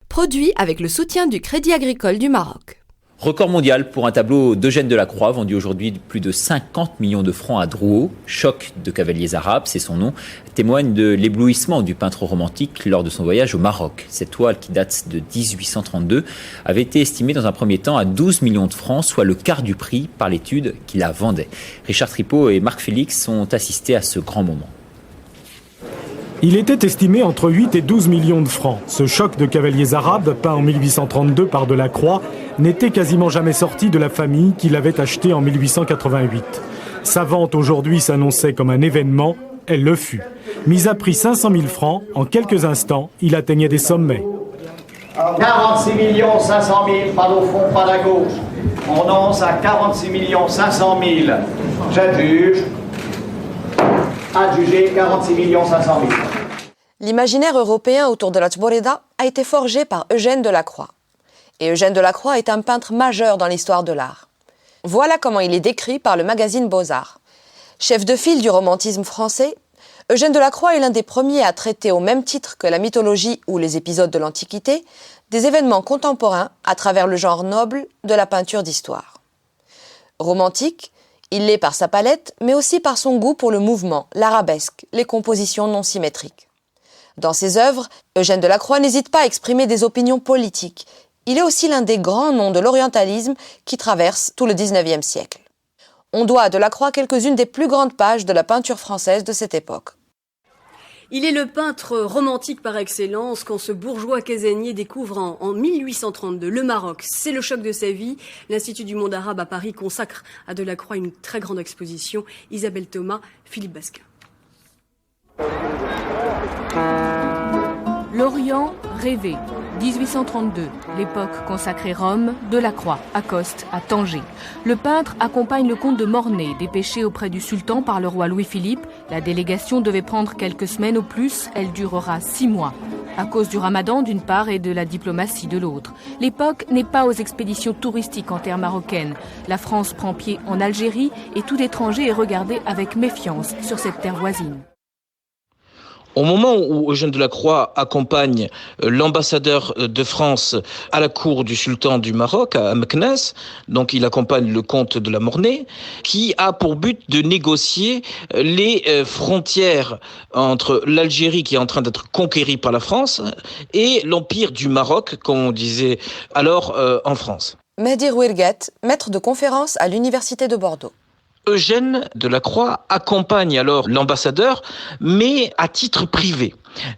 Produit avec le soutien du Crédit Agricole du Maroc. Record mondial pour un tableau d'Eugène Delacroix, vendu aujourd'hui de plus de 50 millions de francs à Drouot. Choc de cavaliers arabes, c'est son nom, témoigne de l'éblouissement du peintre romantique lors de son voyage au Maroc. Cette toile, qui date de 1832, avait été estimée dans un premier temps à 12 millions de francs, soit le quart du prix par l'étude qui la vendait. Richard Tripot et Marc Félix ont assisté à ce grand moment. Il était estimé entre 8 et 12 millions de francs. Ce choc de cavaliers arabes, peint en 1832 par Delacroix, n'était quasiment jamais sorti de la famille qui l'avait acheté en 1888. Sa vente aujourd'hui s'annonçait comme un événement, elle le fut. Mis à prix 500 000 francs, en quelques instants, il atteignait des sommets. 46 500 000, pas au fond, pas à gauche. On lance à 46 500 000. J'adjuge. Adjugé 46 500 000. L'imaginaire européen autour de la Tboreda a été forgé par Eugène Delacroix. Et Eugène Delacroix est un peintre majeur dans l'histoire de l'art. Voilà comment il est décrit par le magazine Beaux-Arts. Chef de file du romantisme français, Eugène Delacroix est l'un des premiers à traiter au même titre que la mythologie ou les épisodes de l'Antiquité des événements contemporains à travers le genre noble de la peinture d'histoire. Romantique, il l'est par sa palette, mais aussi par son goût pour le mouvement, l'arabesque, les compositions non symétriques. Dans ses œuvres, Eugène Delacroix n'hésite pas à exprimer des opinions politiques. Il est aussi l'un des grands noms de l'orientalisme qui traverse tout le XIXe siècle. On doit à Delacroix quelques-unes des plus grandes pages de la peinture française de cette époque. Il est le peintre romantique par excellence quand ce bourgeois casanier découvre en 1832 le Maroc. C'est le choc de sa vie. L'Institut du monde arabe à Paris consacre à Delacroix une très grande exposition. Isabelle Thomas, Philippe Basquin. L'Orient rêvé, 1832, l'époque consacrée Rome, Delacroix accoste à Tanger. Le peintre accompagne le comte de Mornay, dépêché auprès du sultan par le roi Louis-Philippe. La délégation devait prendre quelques semaines au plus, elle durera 6 mois. À cause du ramadan d'une part et de la diplomatie de l'autre. L'époque n'est pas aux expéditions touristiques en terre marocaine. La France prend pied en Algérie et tout étranger est regardé avec méfiance sur cette terre voisine. Au moment où Eugène Delacroix accompagne l'ambassadeur de France à la cour du sultan du Maroc, à Meknès, donc il accompagne le comte de la Mornay, qui a pour but de négocier les frontières entre l'Algérie, qui est en train d'être conquérie par la France, et l'empire du Maroc, comme on disait alors en France. Mehdi Rouirguet, maître de conférence à l'Université de Bordeaux. Eugène Delacroix accompagne alors l'ambassadeur, mais à titre privé.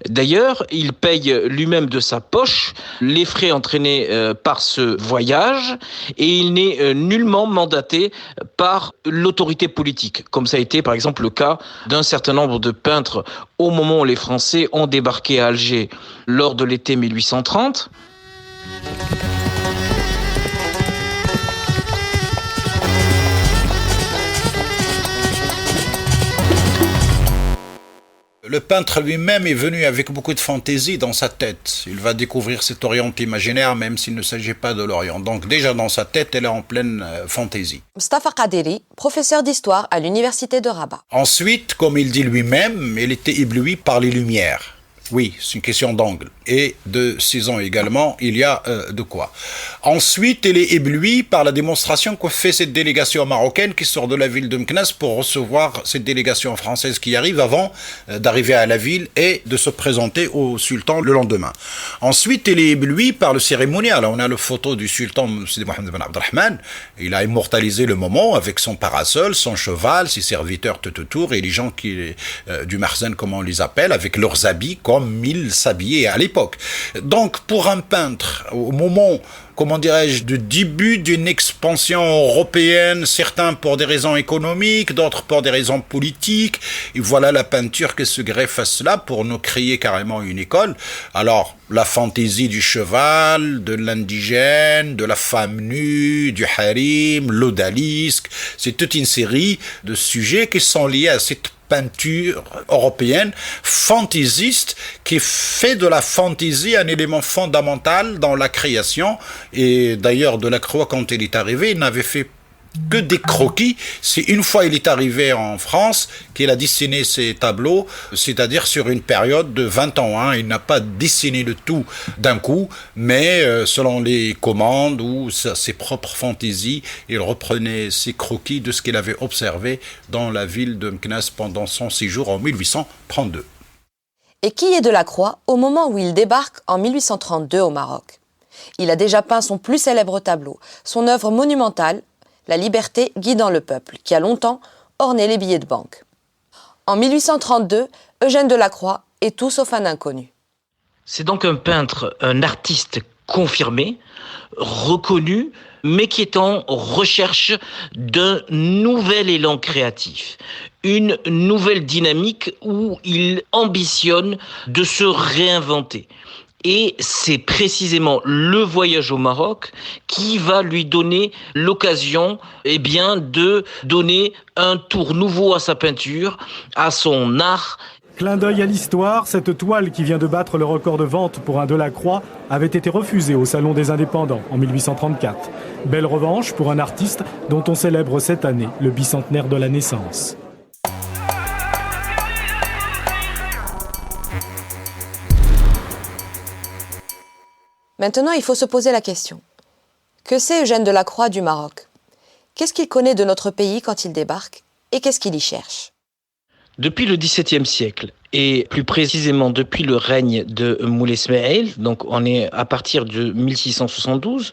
D'ailleurs, il paye lui-même de sa poche les frais entraînés par ce voyage et il n'est nullement mandaté par l'autorité politique, comme ça a été par exemple le cas d'un certain nombre de peintres au moment où les Français ont débarqué à Alger lors de l'été 1830. Le peintre lui-même est venu avec beaucoup de fantaisie dans sa tête. Il va découvrir cet Orient imaginaire, même s'il ne s'agit pas de l'Orient. Donc déjà dans sa tête, elle est en pleine fantaisie. Mustafa Qadiri, professeur d'histoire à l'Université de Rabat. Ensuite, comme il dit lui-même, il était ébloui par les lumières. Oui, c'est une question d'angle. Et de 6 ans également, il y a de quoi. Ensuite, il est ébloui par la démonstration que fait cette délégation marocaine qui sort de la ville de Meknès pour recevoir cette délégation française qui arrive avant d'arriver à la ville et de se présenter au sultan le lendemain. Ensuite, il est ébloui par le cérémonial. On a la photo du sultan Sidi Mohamed Ben Abdelrahman. Il a immortalisé le moment avec son parasol, son cheval, ses serviteurs tout autour et les gens du Marzen, comme on les appelle, avec leurs habits comme ils s'habillaient à l'époque. l'époque. Donc, pour un peintre, au moment, comment dirais-je, du début d'une expansion européenne, certains pour des raisons économiques, d'autres pour des raisons politiques, et voilà la peinture qui se greffe à cela pour nous créer carrément une école. Alors, la fantaisie du cheval, de l'indigène, de la femme nue, du harim, l'odalisque, c'est toute une série de sujets qui sont liés à cette peinture européenne fantaisiste qui fait de la fantaisie un élément fondamental dans la création. Et d'ailleurs, Delacroix, quand il est arrivé, il n'avait fait que des croquis. C'est une fois il est arrivé en France qu'il a dessiné ses tableaux, c'est-à-dire sur une période de 20 ans. Hein. Il n'a pas dessiné le tout d'un coup, mais selon les commandes ou ses propres fantaisies, il reprenait ses croquis de ce qu'il avait observé dans la ville de Meknès pendant son séjour en 1832. Et qui est Delacroix au moment où il débarque en 1832 au Maroc? Il a déjà peint son plus célèbre tableau, son œuvre monumentale, La liberté guidant le peuple, qui a longtemps orné les billets de banque. En 1832, Eugène Delacroix est tout sauf un inconnu. C'est donc un peintre, un artiste confirmé, reconnu, mais qui est en recherche d'un nouvel élan créatif, une nouvelle dynamique où il ambitionne de se réinventer. Et c'est précisément le voyage au Maroc qui va lui donner l'occasion, de donner un tour nouveau à sa peinture, à son art. Clin d'œil à l'histoire, cette toile qui vient de battre le record de vente pour un Delacroix avait été refusée au Salon des Indépendants en 1834. Belle revanche pour un artiste dont on célèbre cette année le bicentenaire de la naissance. Maintenant, il faut se poser la question. Que sait Eugène Delacroix du Maroc? Qu'est-ce qu'il connaît de notre pays quand il débarque? Et qu'est-ce qu'il y cherche? Depuis le XVIIe siècle, et plus précisément depuis le règne de Moulay Ismaïl, donc on est à partir de 1672,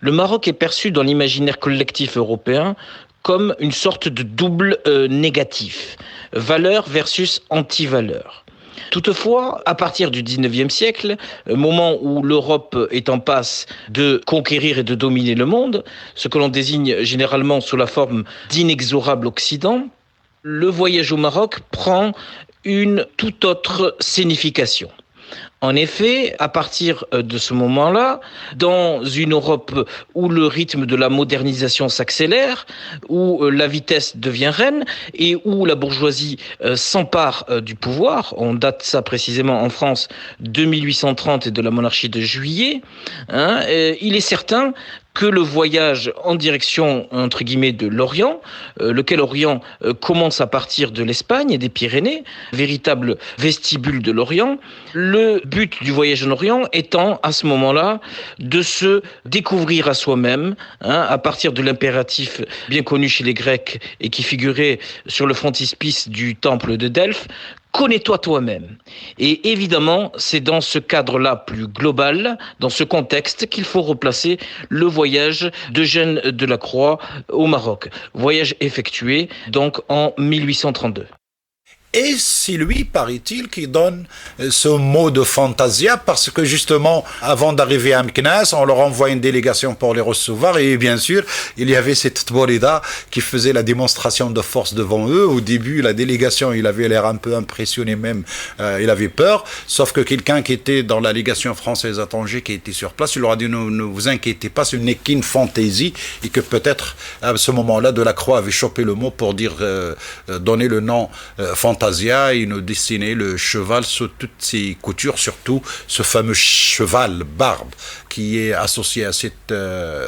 le Maroc est perçu dans l'imaginaire collectif européen comme une sorte de double négatif, valeur versus anti-valeur. Toutefois, à partir du XIXe siècle, moment où l'Europe est en passe de conquérir et de dominer le monde, ce que l'on désigne généralement sous la forme d'inexorable Occident, le voyage au Maroc prend une toute autre signification. En effet, à partir de ce moment-là, dans une Europe où le rythme de la modernisation s'accélère, où la vitesse devient reine et où la bourgeoisie s'empare du pouvoir, on date ça précisément en France de 1830 et de la monarchie de Juillet, il est certain que le voyage en direction, entre guillemets, de l'Orient, lequel Orient commence à partir de l'Espagne et des Pyrénées, véritable vestibule de l'Orient, le but du voyage en Orient étant, à ce moment-là, de se découvrir à soi-même, à partir de l'impératif bien connu chez les Grecs et qui figurait sur le frontispice du temple de Delphes, connais-toi toi-même. Et évidemment, c'est dans ce cadre-là plus global, dans ce contexte, qu'il faut replacer le voyage d'Eugène Delacroix au Maroc. Voyage effectué donc en 1832. Et c'est lui, paraît-il, qui donne ce mot de fantasia, parce que justement, avant d'arriver à Meknès, on leur envoie une délégation pour les recevoir, et bien sûr, il y avait cette Tborida qui faisait la démonstration de force devant eux. Au début, la délégation, il avait l'air un peu impressionné même, il avait peur, sauf que quelqu'un qui était dans la légation française à Tanger, qui était sur place, il leur a dit, ne vous inquiétez pas, ce n'est qu'une fantaisie, et que peut-être, à ce moment-là, Delacroix avait chopé le mot pour dire, donner le nom fantasia. Il nous dessinait le cheval sous toutes ses coutures, surtout ce fameux cheval barbe qui est associé à cette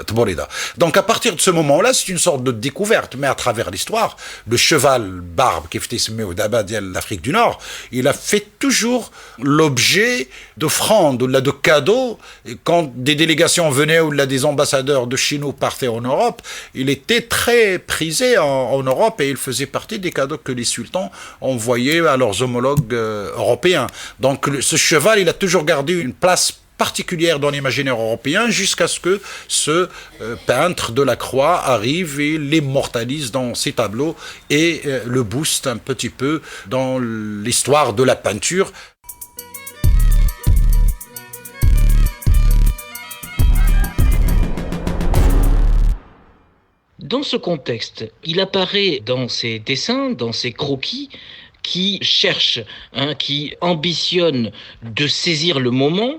Tborida. Donc à partir de ce moment-là, c'est une sorte de découverte, mais à travers l'histoire, le cheval barbe qui fait se au Daba de l'Afrique du Nord, il a fait toujours l'objet d'offrandes ou de cadeaux. Et quand des délégations venaient ou des ambassadeurs de chez nous partaient en Europe, il était très prisé en Europe et il faisait partie des cadeaux que les sultans envoyaient à leurs homologues européens. Donc ce cheval, il a toujours gardé une place particulière dans l'imaginaire européen jusqu'à ce que ce peintre Delacroix arrive et l'immortalise dans ses tableaux et le booste un petit peu dans l'histoire de la peinture. Dans ce contexte, il apparaît dans ses dessins, dans ses croquis, qui cherche, qui ambitionne de saisir le moment.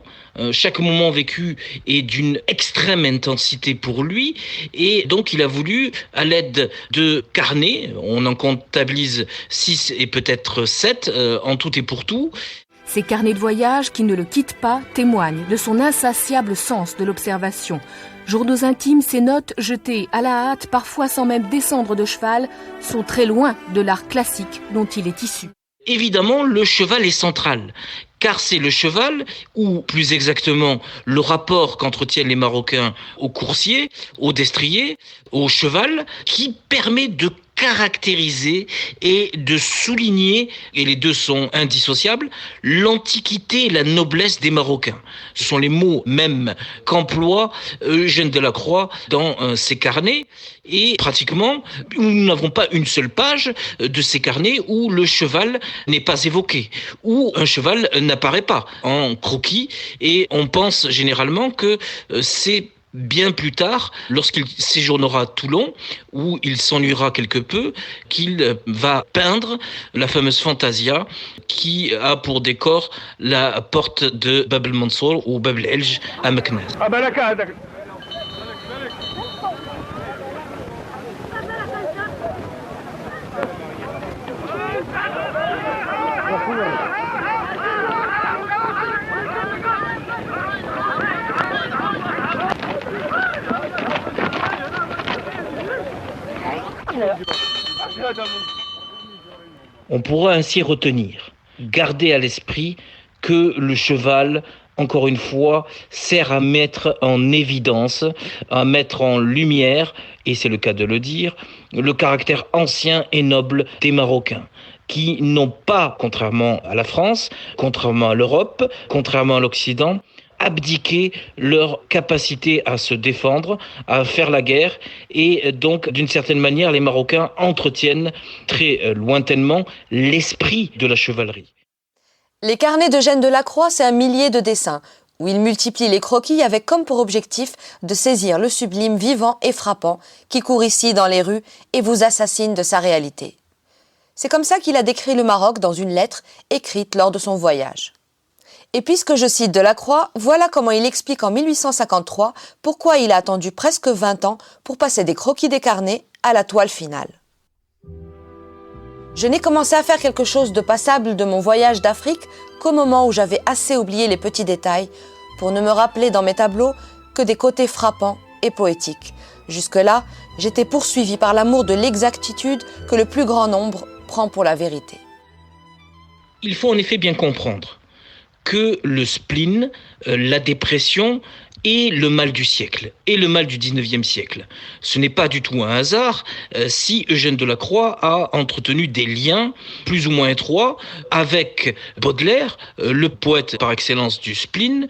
Chaque moment vécu est d'une extrême intensité pour lui, et donc il a voulu, à l'aide de carnets, on en comptabilise 6 et peut-être 7 en tout et pour tout. Ces carnets de voyage qui ne le quittent pas témoignent de son insatiable sens de l'observation. Journaux intimes, ces notes, jetées à la hâte, parfois sans même descendre de cheval, sont très loin de l'art classique dont il est issu. Évidemment, le cheval est central, car c'est le cheval, ou plus exactement le rapport qu'entretiennent les Marocains au coursier, au destrier, au cheval, qui permet de caractériser et de souligner, et les deux sont indissociables, l'antiquité et la noblesse des Marocains. Ce sont les mots même qu'emploie Eugène Delacroix dans ses carnets, et pratiquement, nous n'avons pas une seule page de ces carnets où le cheval n'est pas évoqué, où un cheval n'apparaît pas en croquis, et on pense généralement que c'est bien plus tard, lorsqu'il séjournera à Toulon, où il s'ennuiera quelque peu, qu'il va peindre la fameuse Fantasia qui a pour décor la porte de Bab el-Mansour ou Bab el-Elj à Meknès. On pourra ainsi retenir, garder à l'esprit que le cheval, encore une fois, sert à mettre en évidence, à mettre en lumière, et c'est le cas de le dire, le caractère ancien et noble des Marocains, qui n'ont pas, contrairement à la France, contrairement à l'Europe, contrairement à l'Occident, abdiquer leur capacité à se défendre, à faire la guerre, et donc d'une certaine manière les Marocains entretiennent très lointainement l'esprit de la chevalerie. Les carnets d'Eugène Delacroix, c'est un millier de dessins, où il multiplie les croquis avec comme pour objectif de saisir le sublime vivant et frappant qui court ici dans les rues et vous assassine de sa réalité. C'est comme ça qu'il a décrit le Maroc dans une lettre écrite lors de son voyage. Et puisque je cite Delacroix, voilà comment il explique en 1853 pourquoi il a attendu presque 20 ans pour passer des croquis des carnets à la toile finale. Je n'ai commencé à faire quelque chose de passable de mon voyage d'Afrique qu'au moment où j'avais assez oublié les petits détails pour ne me rappeler dans mes tableaux que des côtés frappants et poétiques. Jusque-là, j'étais poursuivi par l'amour de l'exactitude que le plus grand nombre prend pour la vérité. Il faut en effet bien comprendre que le spleen, la dépression, est le mal du siècle, et le mal du 19e siècle. Ce n'est pas du tout un hasard si Eugène Delacroix a entretenu des liens plus ou moins étroits avec Baudelaire, le poète par excellence du spleen,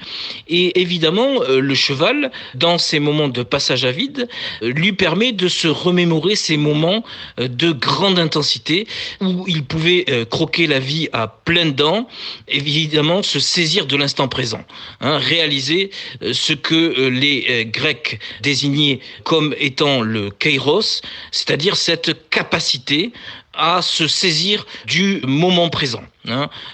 et évidemment le cheval, dans ces moments de passage à vide, lui permet de se remémorer ces moments de grande intensité où il pouvait croquer la vie à pleines dents, évidemment se saisir de l'instant présent, réaliser ce que les Grecs désignaient comme étant le kairos, c'est-à-dire cette capacité à se saisir du moment présent,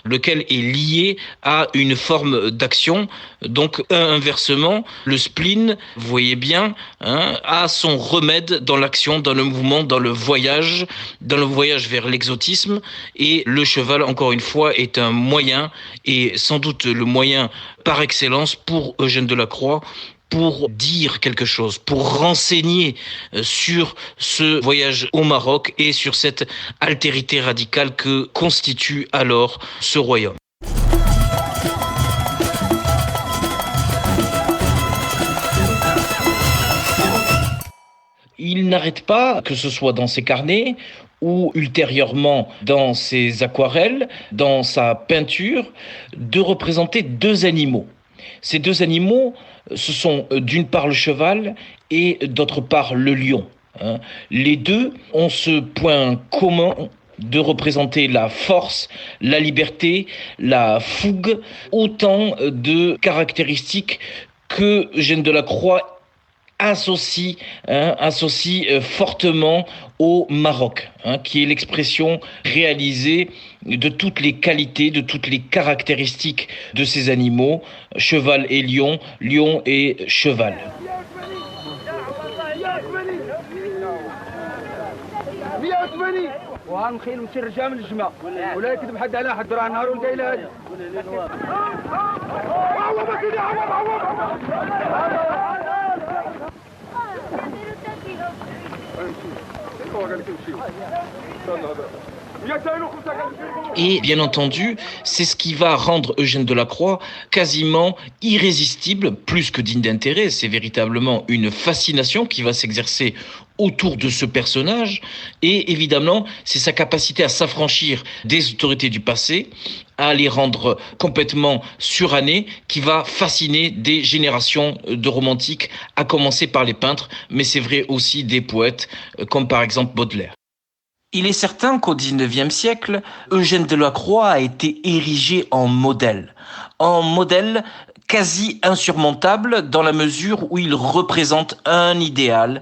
lequel est lié à une forme d'action. Donc inversement, le spleen, vous voyez bien, a son remède dans l'action, dans le mouvement, dans le voyage vers l'exotisme, et le cheval, encore une fois, est un moyen, et sans doute le moyen par excellence pour Eugène Delacroix, pour dire quelque chose, pour renseigner sur ce voyage au Maroc et sur cette altérité radicale que constitue alors ce royaume. Il n'arrête pas, que ce soit dans ses carnets ou ultérieurement dans ses aquarelles, dans sa peinture, de représenter deux animaux. Ces deux animaux, ce sont d'une part le cheval et d'autre part le lion. Les deux ont ce point commun de représenter la force, la liberté, la fougue, autant de caractéristiques que Eugène Delacroix associe fortement au Maroc, qui est l'expression réalisée de toutes les qualités, de toutes les caractéristiques de ces animaux, cheval et lion, lion et cheval. Et bien entendu, c'est ce qui va rendre Eugène Delacroix quasiment irrésistible, plus que digne d'intérêt. C'est véritablement une fascination qui va s'exercer autour de ce personnage. Et évidemment, c'est sa capacité à s'affranchir des autorités du passé, à les rendre complètement surannés, qui va fasciner des générations de romantiques, à commencer par les peintres, mais c'est vrai aussi des poètes, comme par exemple Baudelaire. Il est certain qu'au XIXe siècle, Eugène Delacroix a été érigé en modèle quasi insurmontable dans la mesure où il représente un idéal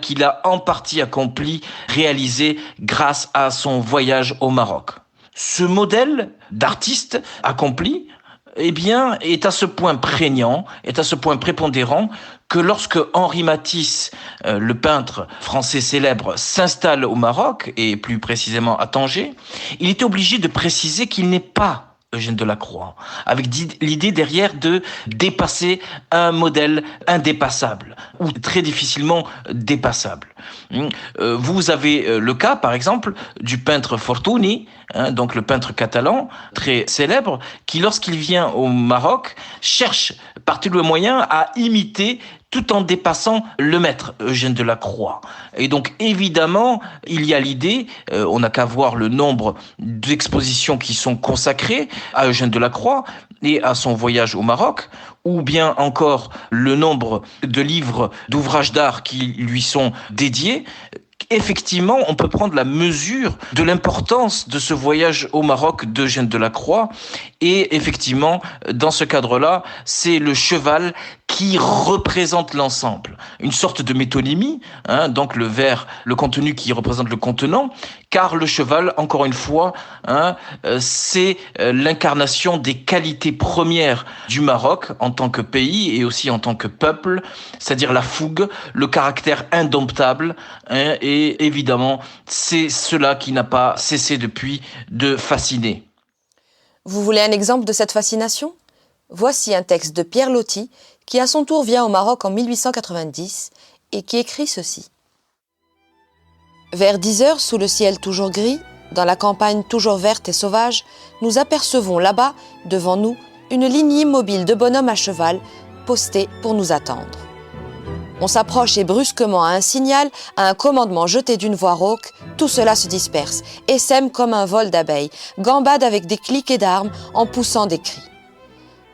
qu'il a en partie accompli, réalisé grâce à son voyage au Maroc. Ce modèle d'artiste accompli, est à ce point prégnant, est à ce point prépondérant que lorsque Henri Matisse, le peintre français célèbre, s'installe au Maroc, et plus précisément à Tanger, il était obligé de préciser qu'il n'est pas Eugène Delacroix, avec l'idée derrière de dépasser un modèle indépassable, ou très difficilement dépassable. Vous avez le cas, par exemple, du peintre Fortuny, donc le peintre catalan, très célèbre, qui lorsqu'il vient au Maroc, cherche par tous les moyens à imiter tout en dépassant le maître, Eugène Delacroix. Et donc, évidemment, il y a l'idée, on n'a qu'à voir le nombre d'expositions qui sont consacrées à Eugène Delacroix et à son voyage au Maroc, ou bien encore le nombre de livres, d'ouvrages d'art qui lui sont dédiés. Effectivement, on peut prendre la mesure de l'importance de ce voyage au Maroc d'Eugène Delacroix. Et effectivement, dans ce cadre-là, c'est le cheval qui représente l'ensemble. Une sorte de métonymie, donc le vers, le contenu qui représente le contenant, car le cheval, encore une fois, c'est l'incarnation des qualités premières du Maroc en tant que pays et aussi en tant que peuple, c'est-à-dire la fougue, le caractère indomptable, et évidemment, c'est cela qui n'a pas cessé depuis de fasciner. Vous voulez un exemple de cette fascination ? Voici un texte de Pierre Loti, qui à son tour vient au Maroc en 1890 et qui écrit ceci. Vers 10 heures, sous le ciel toujours gris, dans la campagne toujours verte et sauvage, nous apercevons là-bas, devant nous, une ligne immobile de bonhommes à cheval, postés pour nous attendre. On s'approche et brusquement à un signal, à un commandement jeté d'une voix rauque, tout cela se disperse et sème comme un vol d'abeilles, gambade avec des cliquets d'armes en poussant des cris.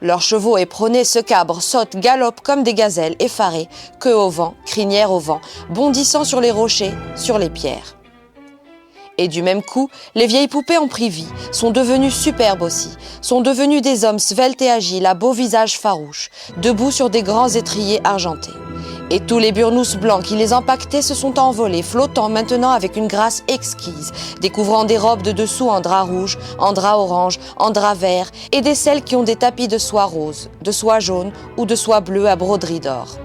Leurs chevaux éperonnés se cabrent, sautent, galopent comme des gazelles effarées, queue au vent, crinière au vent, bondissant sur les rochers, sur les pierres. Et du même coup, les vieilles poupées ont pris vie, sont devenues superbes aussi, sont devenues des hommes sveltes et agiles, à beaux visages farouches, debout sur des grands étriers argentés. Et tous les burnous blancs qui les empaquetaient se sont envolés, flottant maintenant avec une grâce exquise, découvrant des robes de dessous en drap rouge, en drap orange, en drap vert, et des selles qui ont des tapis de soie rose, de soie jaune ou de soie bleue à broderie d'or.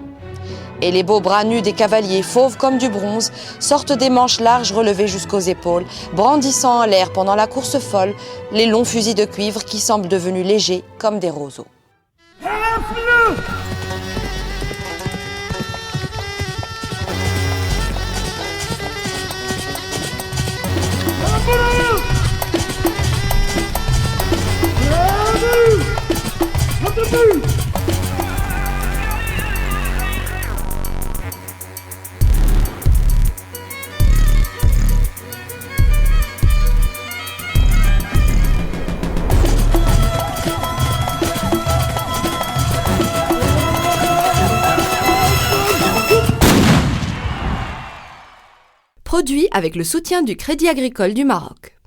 Et les beaux bras nus des cavaliers, fauves comme du bronze, sortent des manches larges relevées jusqu'aux épaules, brandissant en l'air pendant la course folle les longs fusils de cuivre qui semblent devenus légers comme des roseaux. Produit avec le soutien du Crédit agricole du Maroc.